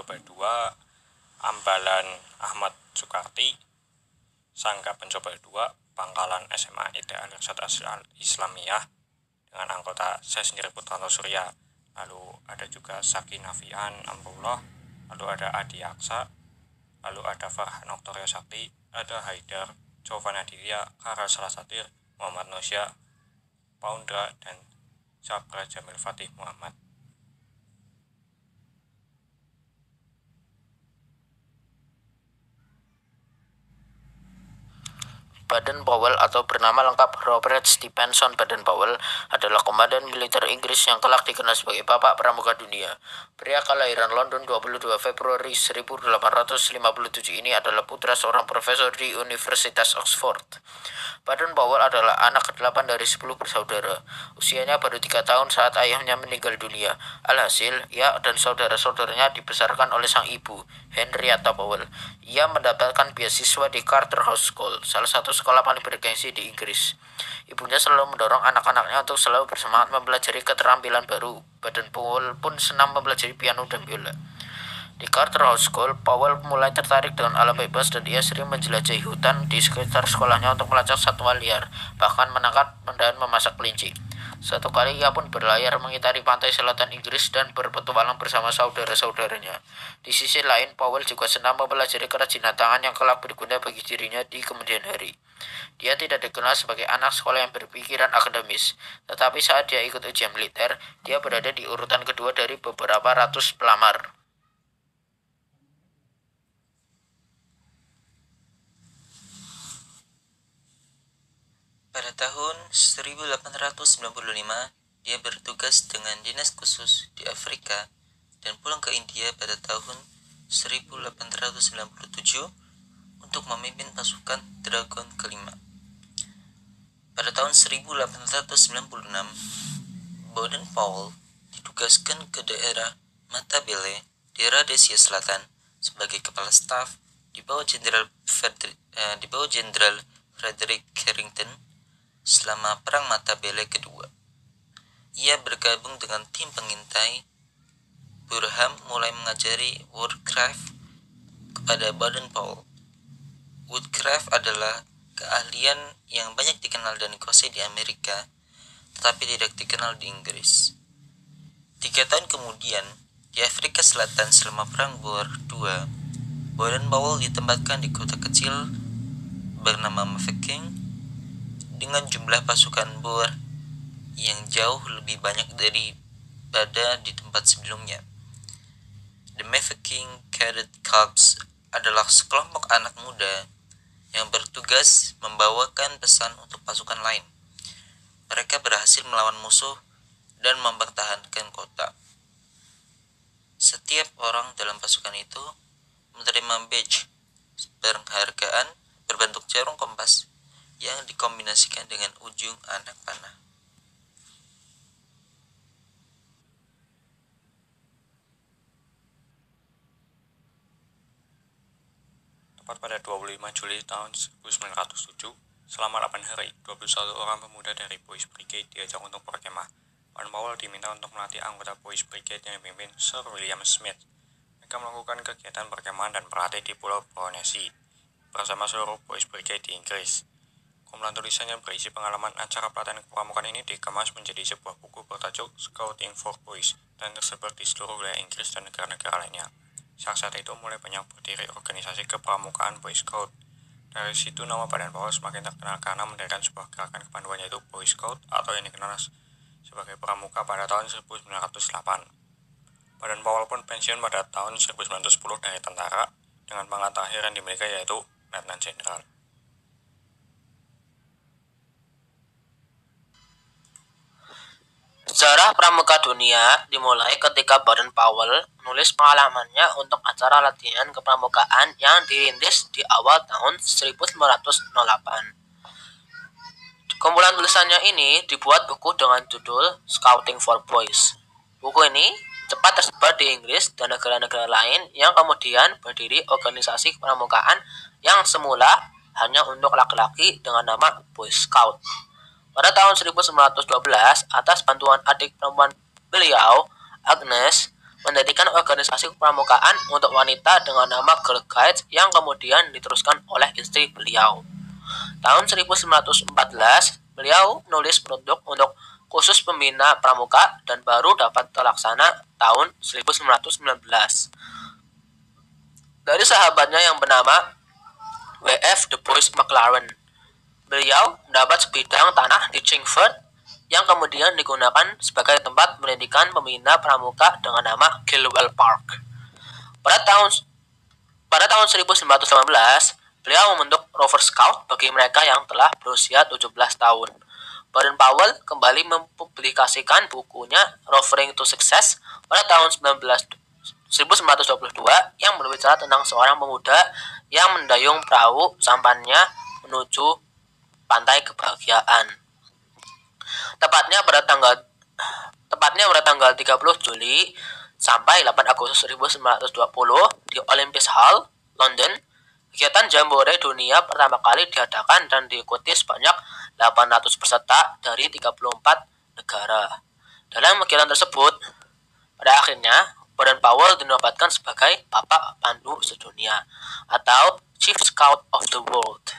Pencoba 2, Ambalan Ahmad Soekarti, Sangga Pencoba 2, Pangkalan SMA Ideal Irsad Islamiyah dengan anggota saya sendiri Putranto Surya, lalu ada juga Saki Nafian Amrullah, lalu ada Adi Aksa, lalu ada Farhan Oktorio Sakti, ada Haidar, Jovana Dilia, Kara Salasatir, Muhammad Nosya, Paundra, dan Sabra Jamil Fatih Muhammad. Baden-Powell atau bernama lengkap Robert Stephenson Baden-Powell adalah komandan militer Inggris yang kelak dikenal sebagai Bapak Pramuka Dunia. Pria kelahiran London 22 Februari 1857 ini adalah putra seorang profesor di Universitas Oxford. Baden-Powell adalah anak ke-8 dari 10 bersaudara. Usianya baru 3 tahun saat ayahnya meninggal dunia. Alhasil, ia dan saudara-saudaranya dibesarkan oleh sang ibu, Henrietta Powell. Ia mendapatkan beasiswa di Charterhouse School, salah satu sekolah paling bergengsi di Inggris. Ibunya selalu mendorong anak-anaknya untuk selalu bersemangat mempelajari keterampilan baru. Baden-Powell pun senang mempelajari piano dan biola. Di Charterhouse School, Powell mulai tertarik dengan alam bebas dan ia sering menjelajahi hutan di sekitar sekolahnya untuk melacak satwa liar, bahkan menangkap dan memasak kelinci. Suatu kali ia pun berlayar mengitari pantai selatan Inggris dan berpetualang bersama saudara-saudaranya. Di sisi lain, Powell juga senang mempelajari kerajinan tangan yang kelak berguna bagi dirinya di kemudian hari. Dia tidak dikenal sebagai anak sekolah yang berpikiran akademis, tetapi saat dia ikut ujian militer, dia berada di urutan kedua dari beberapa ratus pelamar. Pada tahun 1895, dia bertugas dengan dinas khusus di Afrika dan pulang ke India pada tahun 1897 untuk memimpin pasukan Dragon kelima. Pada tahun 1896, Baden-Powell ditugaskan ke daerah Matabele di Rhodesia Selatan sebagai kepala staf di bawah Jenderal Frederick Carrington selama Perang Matabele kedua. Ia bergabung dengan tim pengintai. Burham mulai mengajari woodcraft kepada Baden-Powell. Woodcraft adalah keahlian yang banyak dikenal dan dikuasai di Amerika, tetapi tidak dikenal di Inggris. 3 tahun kemudian, di Afrika Selatan selama Perang Boer II, Baden-Powell ditempatkan di kota kecil bernama Mafeking dengan jumlah pasukan Boer yang jauh lebih banyak daripada di tempat sebelumnya. The Mafeking Cadet Corps adalah sekelompok anak muda yang bertugas membawakan pesan untuk pasukan lain. Mereka berhasil melawan musuh dan mempertahankan kota. Setiap orang dalam pasukan itu menerima badge penghargaan berbentuk jarum kompas yang dikombinasikan dengan ujung anak panah. Tepat pada 25 Juli tahun 1907, selama 8 hari, 21 orang pemuda dari Boys Brigade diajak untuk berkemah. Baden-Powell diminta untuk melatih anggota Boys Brigade yang dipimpin Sir William Smith. Mereka melakukan kegiatan perkemahan dan berlatih di Pulau Brunei bersama seluruh Boys Brigade di Inggris. Kumpulan tulisan yang berisi pengalaman acara pelatihan kepramukaan ini dikemas menjadi sebuah buku bertajuk Scouting for Boys dan tersebar di seluruh wilayah Inggris dan negara-negara lainnya. Saat itu mulai banyak berdiri organisasi kepramukaan Boy Scout. Dari situ nama Baden-Powell semakin terkenal karena mendirikan sebuah gerakan kepanduan yaitu Boy Scout atau yang dikenal sebagai pramuka pada tahun 1908. Baden-Powell pun pensiun pada tahun 1910 dari tentara dengan pangkat terakhir yang dimiliki yaitu Letnan Jenderal. Sejarah Pramuka Dunia dimulai ketika Baden-Powell menulis pengalamannya untuk acara latihan kepramukaan yang dirintis di awal tahun 1908. Kumpulan tulisannya ini dibuat buku dengan judul Scouting for Boys. Buku ini cepat tersebar di Inggris dan negara-negara lain yang kemudian berdiri organisasi kepramukaan yang semula hanya untuk laki-laki dengan nama Boy Scout. Pada tahun 1912, atas bantuan adik perempuan beliau, Agnes, mendirikan organisasi pramukaan untuk wanita dengan nama Girl Guides yang kemudian diteruskan oleh istri beliau. Tahun 1914, beliau menulis produk untuk khusus pembina pramuka dan baru dapat terlaksana tahun 1919. Dari sahabatnya yang bernama W.F. Du Bois McLaren, beliau mendapat sebidang tanah di Chingford yang kemudian digunakan sebagai tempat pendidikan pembina pramuka dengan nama Gilwell Park. Pada tahun 1918, beliau membentuk Rover Scout bagi mereka yang telah berusia 17 tahun. Baden-Powell kembali mempublikasikan bukunya Rovering to Success pada tahun 1922 yang berbicara tentang seorang pemuda yang mendayung perahu sampannya menuju pantai kebahagiaan. Tepatnya pada tanggal 30 Juli sampai 8 Agustus 1920 di Olympus Hall, London, kegiatan Jambore dunia pertama kali diadakan dan diikuti sebanyak 800 peserta dari 34 negara. Dalam kegiatan tersebut, pada akhirnya, Baden-Powell dinobatkan sebagai Bapak Pandu Sedunia atau Chief Scout of the World.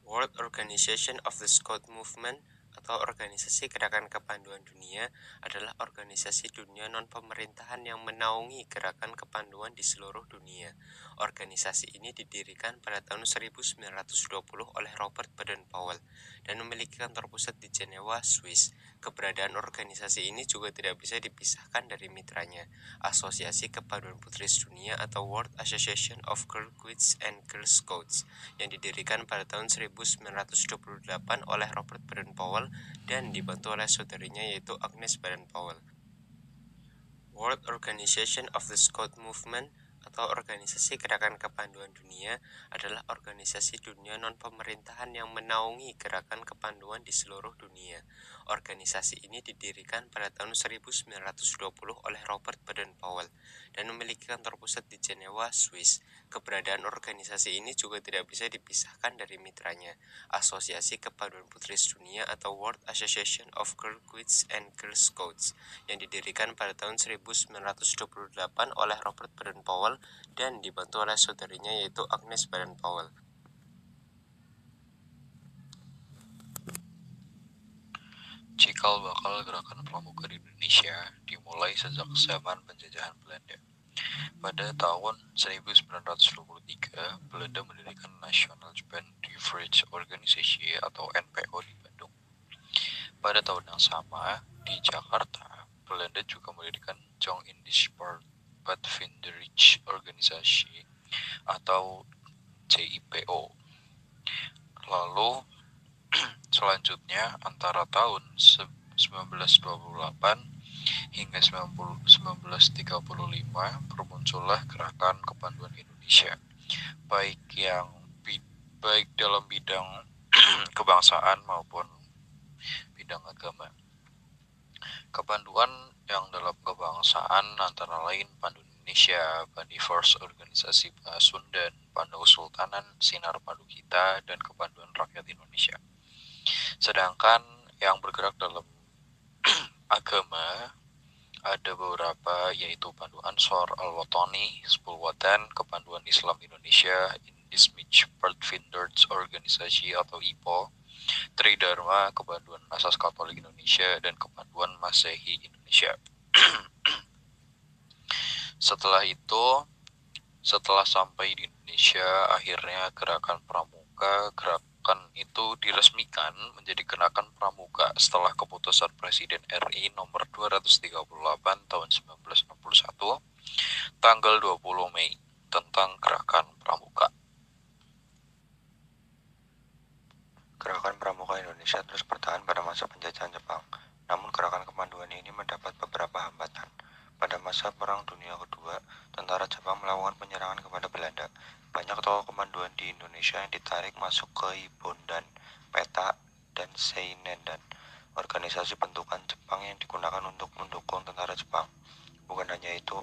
World Organization of the Scout Movement atau Organisasi Gerakan Kepanduan Dunia adalah organisasi dunia non-pemerintahan yang menaungi gerakan kepanduan di seluruh dunia. Organisasi ini didirikan pada tahun 1920 oleh Robert Baden-Powell dan memiliki kantor pusat di Jenewa, Swiss. Keberadaan organisasi ini juga tidak bisa dipisahkan dari mitranya, Asosiasi Kepanduan Putri Dunia atau World Association of Girl Guides and Girl Scouts yang didirikan pada tahun 1928 oleh Robert Baden-Powell dan dibantu oleh saudarinya yaitu Agnes Baden-Powell. World Organization of the Scout Movement atau Organisasi Gerakan Kepanduan Dunia adalah organisasi dunia non-pemerintahan yang menaungi gerakan kepanduan di seluruh dunia. Organisasi ini didirikan pada tahun 1920 oleh Robert Baden-Powell dan memiliki kantor pusat di Jenewa, Swiss. Keberadaan organisasi ini juga tidak bisa dipisahkan dari mitranya, Asosiasi Kepanduan Putri Dunia atau World Association of Girl Guides and Girl Scouts yang didirikan pada tahun 1928 oleh Robert Baden-Powell dan dibantu oleh saudarinya yaitu Agnes Baden-Powell. Cikal bakal gerakan pramuka di Indonesia dimulai sejak zaman penjajahan Belanda. Pada tahun 1923, Belanda mendirikan National Japan Suffrage Organization atau NPO di Bandung. Pada tahun yang sama, di Jakarta, Belanda juga mendirikan Young Indisch Pathfinderij Organisasi atau JIPO. Lalu selanjutnya antara tahun 1928 hingga 1935 bermuncullah gerakan kepanduan Indonesia, baik dalam bidang kebangsaan maupun bidang agama. Kepanduan yang dalam kebangsaan antara lain Pandu Indonesia, Bandi Force Organisasi Pasundan, Pandu Sultanan, Sinar Pandu Kita, dan Kepanduan Rakyat Indonesia. Sedangkan yang bergerak dalam agama ada beberapa, yaitu Pandu Ansor, Al-Watani, Hizbul Watan, Kepanduan Islam Indonesia, Indismich Pathfinders Organisasi atau IPO, Tridharma, Kepanduan Asas Katolik Indonesia, dan Kepanduan Masehi Indonesia. Setelah sampai di Indonesia, akhirnya gerakan pramuka, gerakan itu diresmikan menjadi Gerakan Pramuka setelah keputusan Presiden RI nomor 238 tahun 1961 tanggal 20 Mei tentang Gerakan Pramuka. Gerakan Pramuka Indonesia terus bertahan pada masa penjajahan Jepang. Namun gerakan kepanduan ini mendapat beberapa hambatan. Pada masa Perang Dunia Kedua, tentara Jepang melakukan penyerangan kepada Belanda. Banyak tokoh kepanduan di Indonesia yang ditarik masuk ke Ibondan, Peta, dan Seinendan, organisasi bentukan Jepang yang digunakan untuk mendukung tentara Jepang. Bukan hanya itu,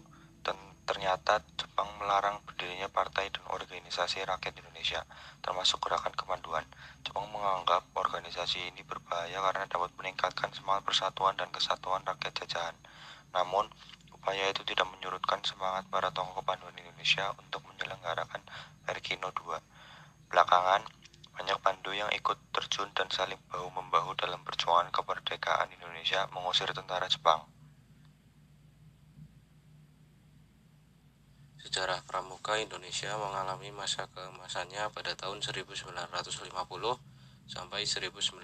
ternyata Jepang melarang berdirinya Partai partai dan organisasi rakyat Indonesia, termasuk Gerakan Kepanduan. Jepang menganggap organisasi ini berbahaya karena dapat meningkatkan semangat persatuan dan kesatuan rakyat jajahan. Namun, upaya itu tidak menyurutkan semangat para tokoh kepanduan Indonesia untuk menyelenggarakan Erkino II. Belakangan, banyak pandu yang ikut terjun dan saling bahu-membahu dalam perjuangan kemerdekaan Indonesia mengusir tentara Jepang. Sejarah Pramuka Indonesia mengalami masa keemasannya pada tahun 1950 sampai 1960.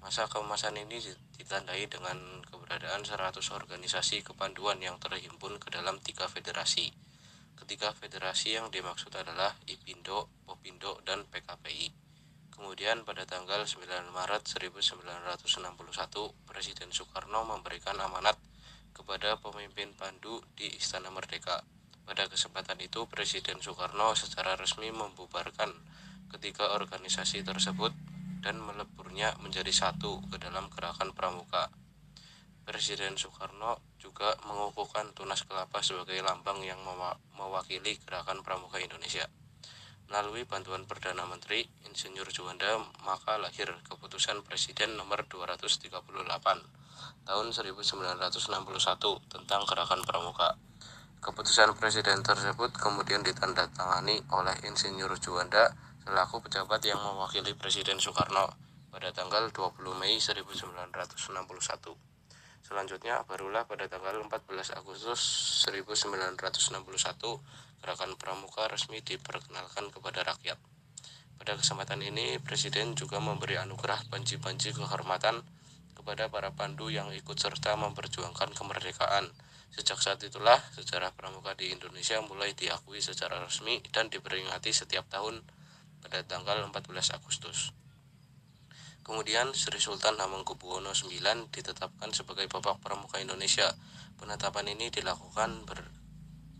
Masa keemasan ini ditandai dengan keberadaan 100 organisasi kepanduan yang terhimpun ke dalam 3 federasi. Ketiga federasi yang dimaksud adalah IPINDO, POPINDO, dan PKPI. Kemudian pada tanggal 9 Maret 1961, Presiden Soekarno memberikan amanat kepada pemimpin Pandu di Istana Merdeka. Pada kesempatan itu, Presiden Soekarno secara resmi membubarkan ketiga organisasi tersebut dan meleburnya menjadi satu ke dalam Gerakan Pramuka. Presiden Soekarno juga mengukuhkan tunas kelapa sebagai lambang yang mewakili Gerakan Pramuka Indonesia. Melalui bantuan Perdana Menteri Insinyur Juanda, maka lahir Keputusan Presiden nomor 238 tahun 1961 tentang Gerakan Pramuka. Keputusan Presiden tersebut kemudian ditandatangani oleh Insinyur Juanda selaku pejabat yang mewakili Presiden Soekarno pada tanggal 20 Mei 1961. Selanjutnya, barulah pada tanggal 14 Agustus 1961, Gerakan Pramuka resmi diperkenalkan kepada rakyat. Pada kesempatan ini, Presiden juga memberi anugerah panji-panji kehormatan kepada para pandu yang ikut serta memperjuangkan kemerdekaan. Sejak saat itulah, sejarah pramuka di Indonesia mulai diakui secara resmi dan diperingati setiap tahun pada tanggal 14 Agustus. Kemudian Sri Sultan Hamengkubuwono IX ditetapkan sebagai Bapak Pramuka Indonesia. Penetapan ini dilakukan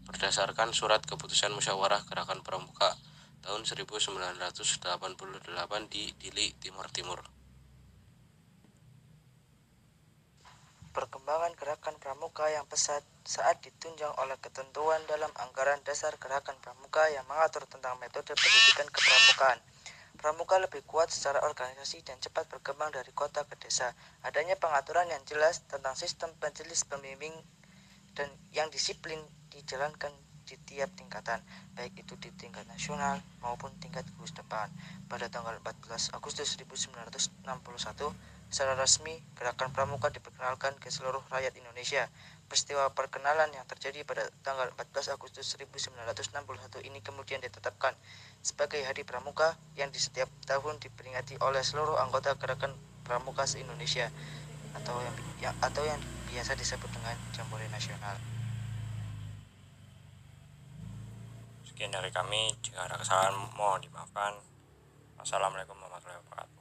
berdasarkan surat keputusan musyawarah Gerakan Pramuka tahun 1988 di Dili, Timur Timur. Perkembangan Gerakan Pramuka yang pesat saat ditunjang oleh ketentuan dalam anggaran dasar Gerakan Pramuka yang mengatur tentang metode pendidikan kepramukaan. Pramuka lebih kuat secara organisasi dan cepat berkembang dari kota ke desa. Adanya pengaturan yang jelas tentang sistem majelis pembimbing dan yang disiplin dijalankan di tiap tingkatan, baik itu di tingkat nasional maupun tingkat gugus depan. Pada tanggal 14 Agustus 1961, secara resmi Gerakan Pramuka diperkenalkan ke seluruh rakyat Indonesia. Peristiwa perkenalan yang terjadi pada tanggal 14 Agustus 1961 ini kemudian ditetapkan sebagai Hari Pramuka yang di setiap tahun diperingati oleh seluruh anggota Gerakan Pramuka se-Indonesia atau yang biasa disebut dengan Jambore Nasional. Sekian dari kami, jika ada kesalahan mohon dimaafkan. Wassalamualaikum warahmatullahi wabarakatuh.